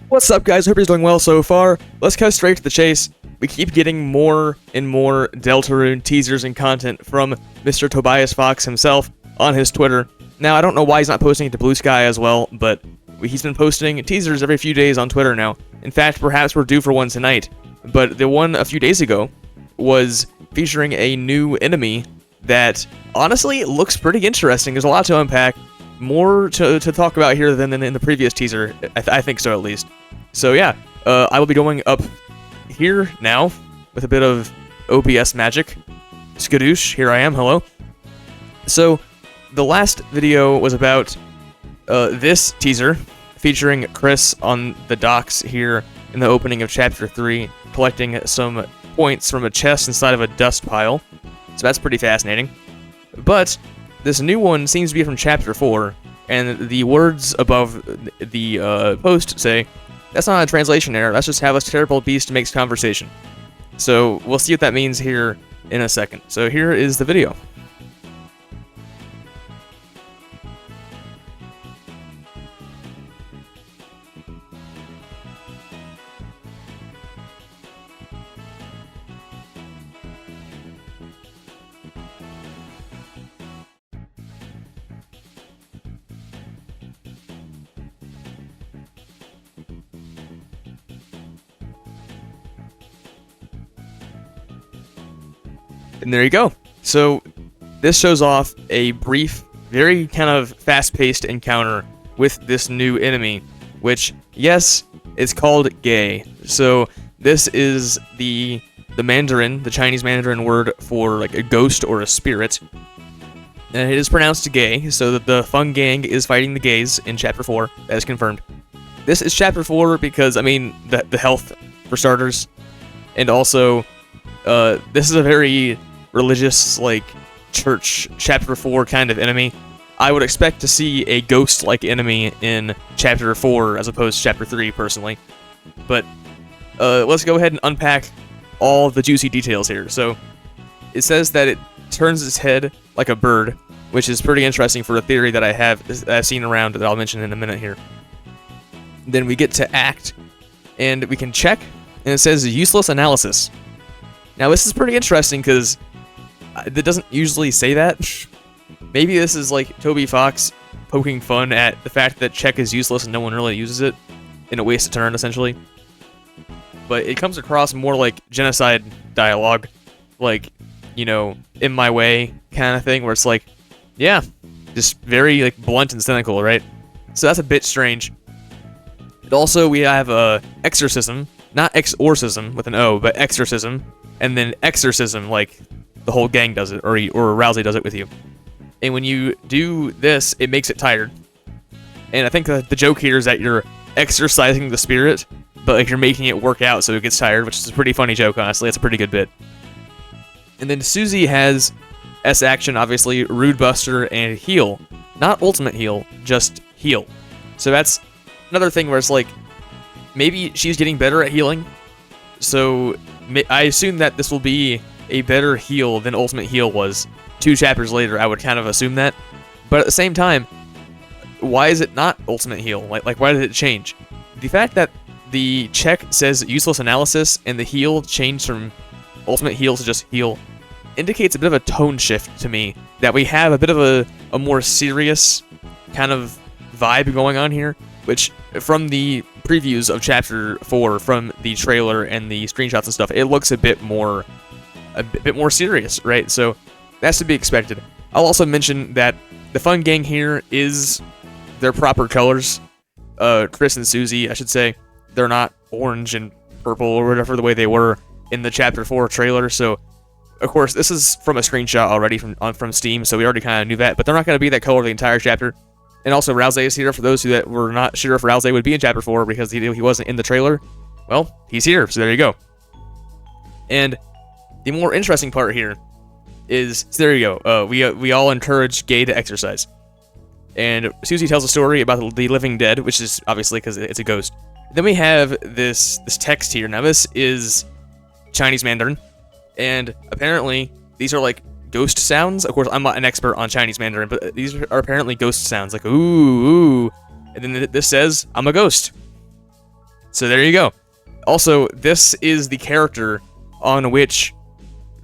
What's up, guys? Hope you're doing well so far. Let's cut straight to the chase. We keep getting more and more Deltarune teasers and content from Mr. tobyfox himself on his Twitter. Now, I don't know why he's not posting it to Blue Sky as well, but he's been posting teasers every few days on Twitter now. In fact, perhaps we're due for one tonight. But the one a few days ago was featuring a new enemy that honestly looks pretty interesting. There's a lot to unpack. More to talk about here than in the previous teaser. I think so, at least. So yeah, I will be going up here now with a bit of OBS magic. Skadoosh, here I am, hello. So, the last video was about this teaser, featuring Chris on the docks here in the opening of Chapter 3, collecting some points from a chest inside of a dust pile. So that's pretty fascinating. But this new one seems to be from Chapter 4, and the words above the post say, "That's not a translation error, that's just how this terrible beast makes conversation." So we'll see what that means here in a second. So here is the video. And there you go. So this shows off a brief, very kind of fast-paced encounter with this new enemy, which, yes, is called Guei. So this is the Mandarin, the Chinese Mandarin word for like a ghost or a spirit. And it is pronounced Guei, so that the Fung Gang is fighting the Geis in Chapter 4. That is confirmed. This is Chapter 4 because, I mean, the health, for starters. And also, this is a very religious, like, church Chapter 4 kind of enemy. I would expect to see a ghost-like enemy in Chapter 4 as opposed to Chapter 3, personally. But, let's go ahead and unpack all the juicy details here. So, it says that it turns its head like a bird, which is pretty interesting for a theory that I've seen around that I'll mention in a minute here. Then we get to act, and we can check, and it says useless analysis. Now, this is pretty interesting because it doesn't usually say that. Maybe this is like tobyfox poking fun at the fact that check is useless and no one really uses it in a waste of turn, essentially. But it comes across more like genocide dialogue, like, you know, in my way kind of thing, where it's like, yeah, just very like blunt and cynical, right? So that's a bit strange. And also, we have exorcism, not exorcism with an O, but exorcism, and then exorcism, like the whole gang does it, or Rousey does it with you. And when you do this, it makes it tired. And I think the joke here is that you're exorcising the spirit, but like you're making it work out so it gets tired, which is a pretty funny joke, honestly. It's a pretty good bit. And then Susie has S action, obviously, Rude Buster, and heal. Not ultimate heal, just heal. So that's another thing where it's like, maybe she's getting better at healing. So I assume that this will be a better heal than ultimate heal was 2 chapters later. I would kind of assume that. But at the same time, why is it not ultimate heal? Like why did it change? The fact that the check says useless analysis and the heal changed from ultimate heal to just heal indicates a bit of a tone shift to me, that we have a bit of a more serious kind of vibe going on here, which from the previews of Chapter 4, from the trailer and the screenshots and stuff, it looks a bit more serious, right? So that's to be expected. I'll also mention that the Fun Gang here is their proper colors. Chris and Susie, I should say, they're not orange and purple or whatever the way they were in the Chapter 4 trailer. So, of course, this is from a screenshot already from Steam, so we already kind of knew that. But they're not going to be that color the entire chapter. And also, Rousey is here for those who that were not sure if Rousey would be in Chapter 4 because he wasn't in the trailer. Well, he's here, so there you go. And the more interesting part here is, so there you go. We all encourage Guei to exercise. And Susie tells a story about the living dead, which is obviously because it's a ghost. Then we have this text here. Now this is Chinese Mandarin, and apparently these are like ghost sounds. Of course, I'm not an expert on Chinese Mandarin, but these are apparently ghost sounds, like ooh, ooh. And then this says, "I'm a ghost." So there you go. Also, this is the character on which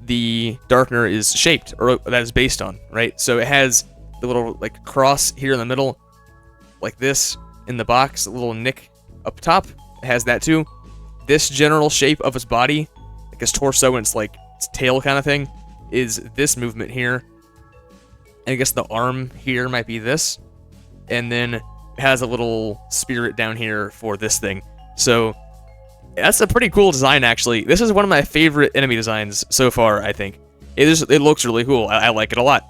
the Darkener is shaped, or that is based on, right? So it has the little like cross here in the middle, like this in the box, a little nick up top. It has that too. This general shape of his body, like his torso and its like its tail kind of thing, is this movement here. And I guess the arm here might be this. And then it has a little spirit down here for this thing. So that's a pretty cool design, actually. This is one of my favorite enemy designs so far, I think. It looks really cool. I like it a lot.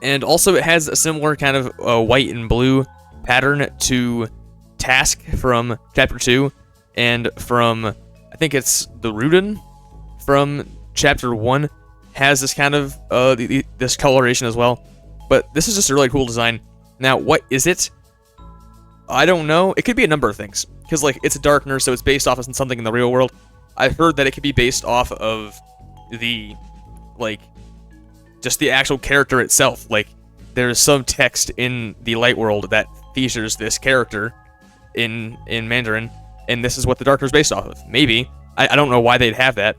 And also it has a similar kind of white and blue pattern to Task from Chapter 2, and from, I think it's the Rudin from Chapter 1, has this kind of, this coloration as well. But this is just a really cool design. Now, what is it? I don't know. It could be a number of things. Because, like, it's a Darkener, so it's based off of something in the real world. I've heard that it could be based off of the, like, just the actual character itself. Like, there's some text in the light world that features this character in Mandarin, and this is what the Darkener is based off of. Maybe. I don't know why they'd have that.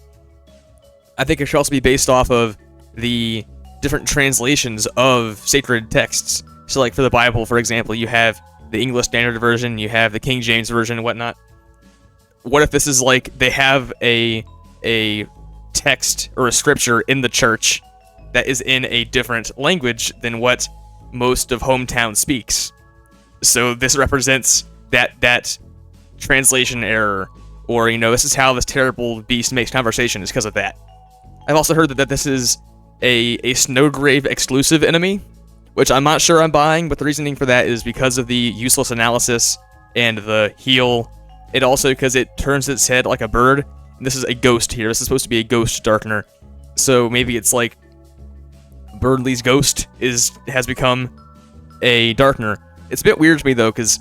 I think it should also be based off of the different translations of sacred texts. So, like, for the Bible, for example, you have the English Standard Version, you have the King James Version and whatnot. What if this is like they have a text or a scripture in the church that is in a different language than what most of hometown speaks? So this represents that translation error, or, you know, this is how this terrible beast makes conversation, is because of that. I've also heard that this is a Snowgrave exclusive enemy, which I'm not sure I'm buying, but the reasoning for that is because of the useless analysis and the heal. It also, because it turns its head like a bird, and this is a ghost here. This is supposed to be a ghost Darkener. So maybe it's like Birdley's ghost has become a Darkener. It's a bit weird to me, though, because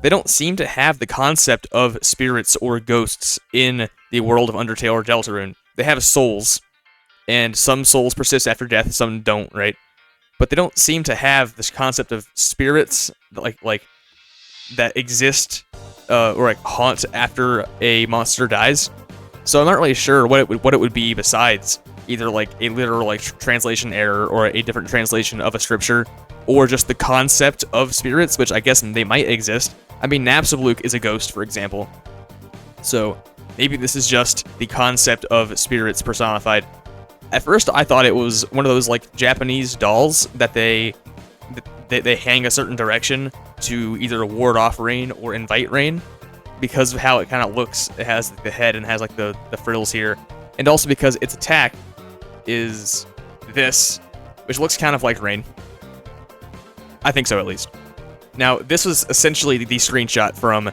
they don't seem to have the concept of spirits or ghosts in the world of Undertale or Deltarune. They have souls, and some souls persist after death, some don't, right? But they don't seem to have this concept of spirits like that exist or like haunt after a monster dies. So I'm not really sure what it would be besides either like a literal like translation error or a different translation of a scripture, or just the concept of spirits, which I guess they might exist. I mean, Napstablook is a ghost, for example. So maybe this is just the concept of spirits personified. At first, I thought it was one of those like Japanese dolls that they hang a certain direction to either ward off rain or invite rain, because of how it kind of looks. It has the head and has like the frills here, and also because its attack is this, which looks kind of like rain. I think so, at least. Now, this was essentially the screenshot from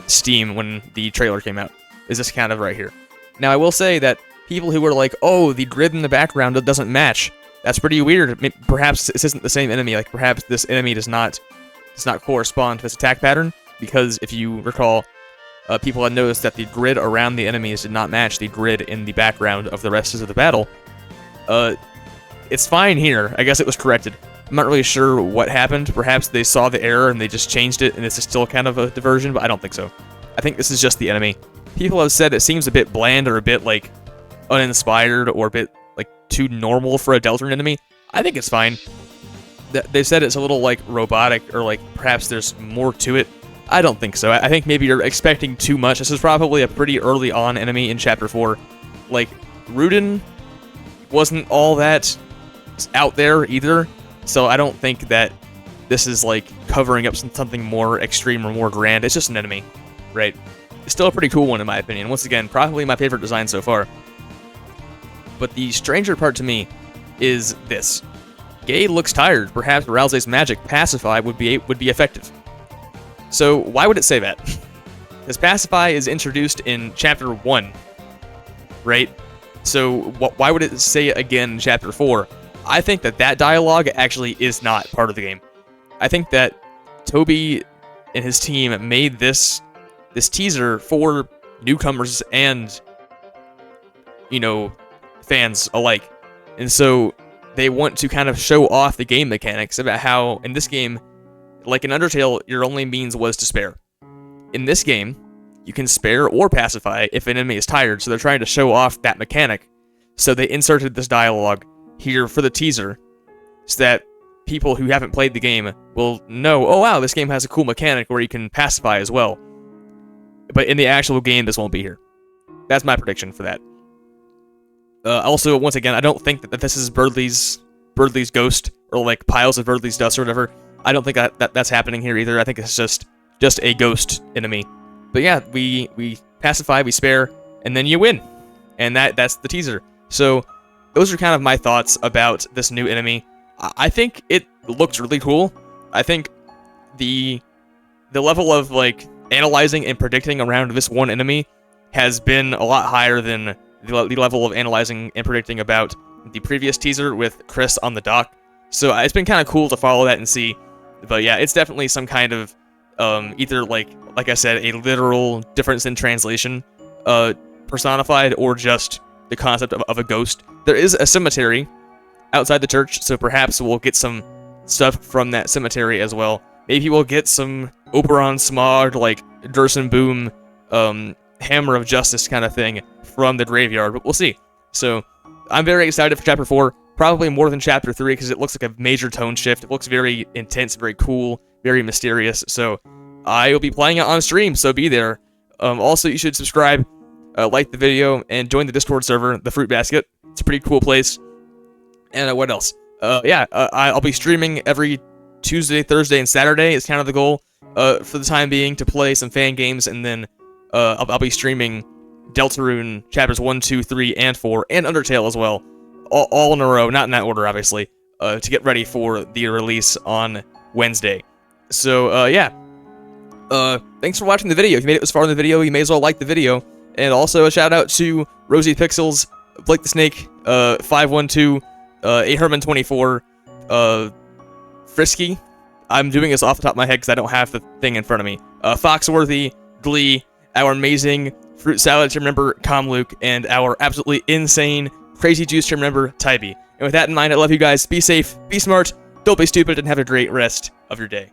Steam when the trailer came out. Is this kind of right here? Now, I will say that people who were like, oh, the grid in the background doesn't match, that's pretty weird. Perhaps this isn't the same enemy. Like, perhaps this enemy does not correspond to this attack pattern, because if you recall, people had noticed that the grid around the enemies did not match the grid in the background of the rest of the battle. It's fine here. I guess it was corrected. I'm not really sure what happened. Perhaps they saw the error and they just changed it, and this is still kind of a diversion, but I don't think so. I think this is just the enemy. People have said it seems a bit bland, or a bit, like, uninspired, or a bit, like, too normal for a Deltarune enemy. I think it's fine. They've said it's a little, like, robotic, or, like, perhaps there's more to it. I don't think so. I think maybe you're expecting too much. This is probably a pretty early on enemy in Chapter 4. Like, Rudin wasn't all that out there either, so I don't think that this is, like, covering up something more extreme or more grand. It's just an enemy, right? It's still a pretty cool one, in my opinion. Once again, probably my favorite design so far. But the stranger part to me is this. Guei looks tired. Perhaps Ralze's magic, Pacify, would be effective. So why would it say that? Because Pacify is introduced in Chapter 1, right? So why would it say it again in Chapter 4? I think that dialogue actually is not part of the game. I think that Toby and his team made this teaser for newcomers and, you know, fans alike. And so they want to kind of show off the game mechanics about how, in this game, like in Undertale, your only means was to spare. in this game, you can spare or pacify if an enemy is tired, so they're trying to show off that mechanic. So they inserted this dialogue here for the teaser, so that people who haven't played the game will know, oh wow, this game has a cool mechanic where you can pacify as well. But in the actual game, this won't be here. That's my prediction for that. Also, once again, I don't think that this is Birdley's ghost, or like piles of Birdley's dust or whatever. I don't think that's happening here either. I think it's just a ghost enemy. But yeah, we pacify, we spare, and then you win. And that's the teaser. So those are kind of my thoughts about this new enemy. I think it looks really cool. I think the level of like analyzing and predicting around this one enemy has been a lot higher than the level of analyzing and predicting about the previous teaser with Chris on the dock. So it's been kind of cool to follow that and see. But yeah, it's definitely some kind of either like I said, a literal difference in translation personified, or just the concept of a ghost. There is a cemetery outside the church, so perhaps we'll get some stuff from that cemetery as well. Maybe we'll get some Oberon Smog, like Durson Boom, Hammer of Justice kind of thing from the graveyard, but we'll see. So I'm very excited for Chapter 4, probably more than Chapter 3, because it looks like a major tone shift. It looks very intense, very cool, very mysterious, so I will be playing it on stream, so be there. Also, you should subscribe, like the video, and join the Discord server, the Fruit Basket. It's a pretty cool place. And what else? I'll be streaming every Tuesday, Thursday, and Saturday is kind of the goal for the time being, to play some fan games, and then I'll be streaming Deltarune Chapters 1, 2, 3, and 4, and Undertale as well, all in a row, not in that order, obviously, to get ready for the release on Wednesday. So, yeah. Thanks for watching the video. If you made it this far in the video, you may as well like the video. And also a shout out to Rosie Pixels, Blake the Snake, 512, Herman24, Frisky. I'm doing this off the top of my head because I don't have the thing in front of me. Foxworthy, Glee, our amazing Fruit Salad team member, Comluke, and our absolutely insane Crazy Juice team member, Tybee. And with that in mind, I love you guys. Be safe, be smart, don't be stupid, and have a great rest of your day.